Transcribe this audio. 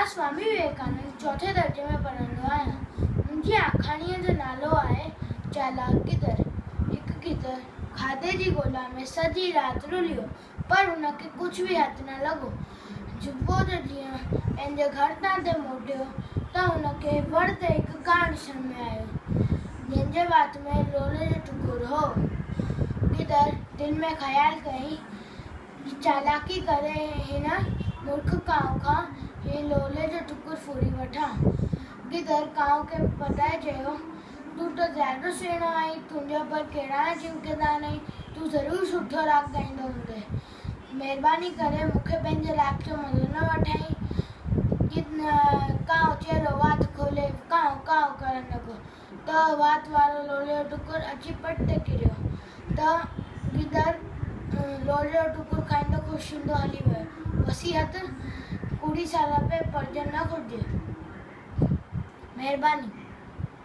मां स्वामी विवेकानंद चौथे दर्जे में पढ़ंदो आहियां। मुंहिंजी आखाणीअ जो नालो आहे चालाक गिदड़। हिकु गिदड़ खाधे जी ॻोल्हा में सॼी राति रुलियो, पर हुनखे कुझु बि हथु न लॻो। सुबुह जो जीअं पंहिंजे घर तां ते मोटियो त हुनखे वण ते हिकु कांउ ॾिसण में आयो, जंहिंजे वात में लोले जो टुकुर हो। गिदड़ दिलि में ख़्यालु कयईं, चालाकी करे हिन मूर्ख कांउ खां ही लोले जो टुकुर फूरी वठां। गिदड़ कांउ खे पटाए चयो, तूं त ॾाढो सुहिणो आहीं, तुंहिंजे पर कहिड़ा चिमकंदा नहीं, तूं ज़रूरु सुठो राग ॻाईंदो हूंदे। महिरबानी करे मूंखे पंहिंजे राग जो मज़ो न वठाई। कांउ चहिरो वात खोले कांउ कांउ करण लॻो त वात वारो लोले जो टुकुर अची पट ते किरियो त गिदड़ लोले जो टुकुर खाईंदो ख़ुशि थींदो हली वियो। वसीयत कूड़ी सारा पे पढ़जण न घुरिजे। महिरबानी।